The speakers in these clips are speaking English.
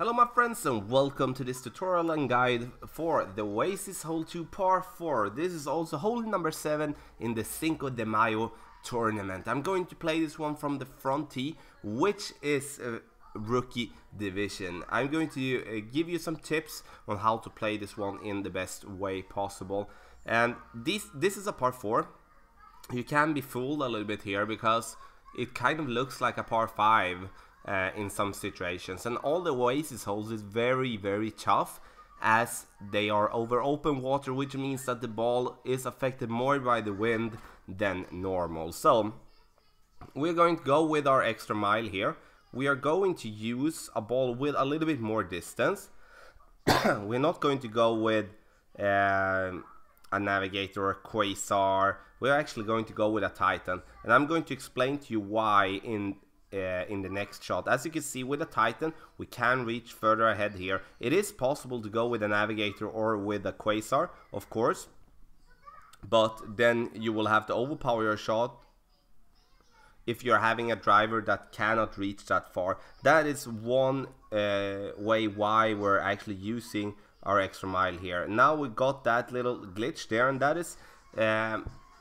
Hello my friends and welcome to this tutorial and guide for the Oasis Hole 2 Par 4. This is also hole number 7 in the Cinco de Mayo tournament. I'm going to play this one from the front tee, which is a rookie division. I'm going to give you some tips on how to play this one in the best way possible. And this is a par 4. You can be fooled a little bit here because it kind of looks like a par 5. In some situations, and all the Oasis holes is very tough as they are over open water, which means that the ball is affected more by the wind than normal. So we're going to go with our extra mile here. We are going to use a ball with a little bit more distance. We're not going to go with a Navigator or a Quasar. We're actually going to go with a Titan, and I'm going to explain to you why in the next shot. As you can see, with a Titan we can reach further ahead here. It is possible to go with a Navigator or with a Quasar, of course, but then you will have to overpower your shot if you're having a driver that cannot reach that far. That is one way why we're actually using our extra mile here. Now we got that little glitch there, and that is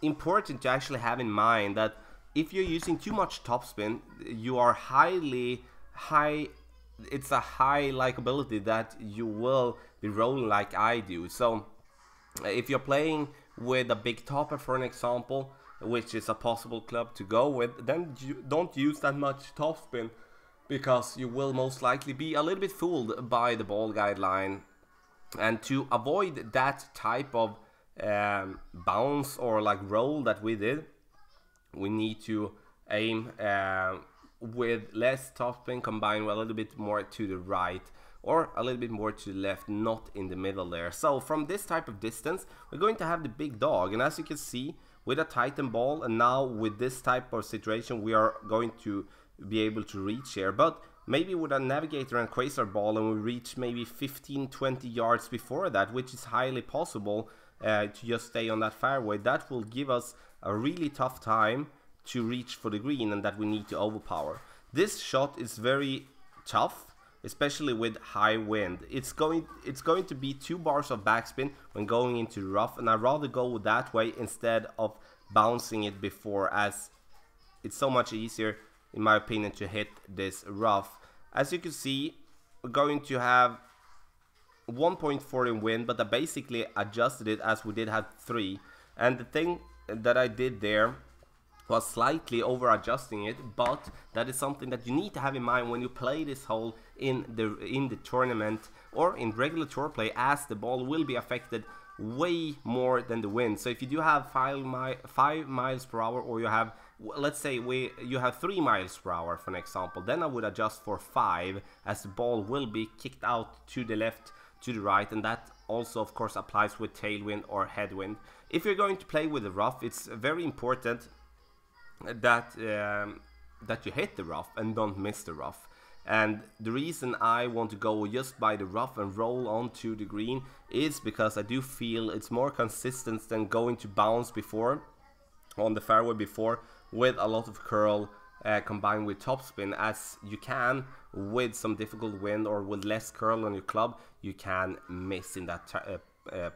important to actually have in mind that if you're using too much topspin, you are it's a high likability that you will be rolling like I do. So if you're playing with a big topper, for an example, which is a possible club to go with, then you don't use that much topspin because you will most likely be a little bit fooled by the ball guideline. And to avoid that type of bounce or like roll that we did, we need to aim with less topspin combined with a little bit more to the right or a little bit more to the left, not in the middle there. So from this type of distance we're going to have the big dog, and as you can see with a Titan ball and now with this type of situation we are going to be able to reach here. But maybe with a Navigator and Quasar ball and we reach maybe 15-20 yards before that, which is highly possible to just stay on that fairway, that will give us a really tough time to reach for the green and that we need to overpower. This shot is very tough, especially with high wind. It's going to be 2 bars of backspin when going into the rough, and I'd rather go that way instead of bouncing it before, as it's so much easier in my opinion to hit this rough. As you can see, we're going to have 1.4 in wind, but I basically adjusted it as we did have 3, and the thing that I did there was slightly over adjusting it, but that is something that you need to have in mind when you play this hole in the tournament or in regular tour play, as the ball will be affected way more than the wind. So if you do have 5 miles per hour, or you have, let's say you have 3 miles per hour for an example, then I would adjust for 5, as the ball will be kicked out to the left, to the right, and that also of course applies with tailwind or headwind. If you're going to play with the rough, it's very important that that you hit the rough and don't miss the rough. And the reason I want to go just by the rough and roll onto the green is because I do feel it's more consistent than going to bounce before on the fairway before with a lot of curl combined with topspin, as you can with some difficult wind or with less curl on your club, you can miss in that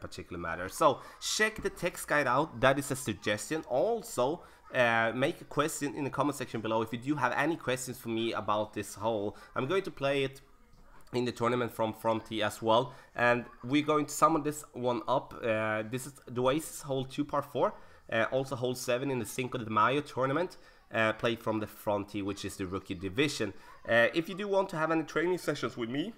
particular matter. So check the text guide out, that is a suggestion. Also make a question in the comment section below if you do have any questions for me about this hole. I'm going to play it in the tournament from front tee as well, and we're going to sum this one up. This is the Oasis Hole 2 Par 4, also hole 7 in the Cinco de Mayo tournament, played from the front tee, which is the rookie division. If you do want to have any training sessions with me,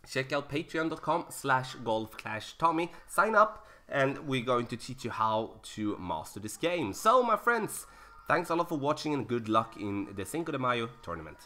check out patreon.com/golfclashtommy. Sign up and we're going to teach you how to master this game. So my friends, thanks a lot for watching and good luck in the Cinco de Mayo tournament.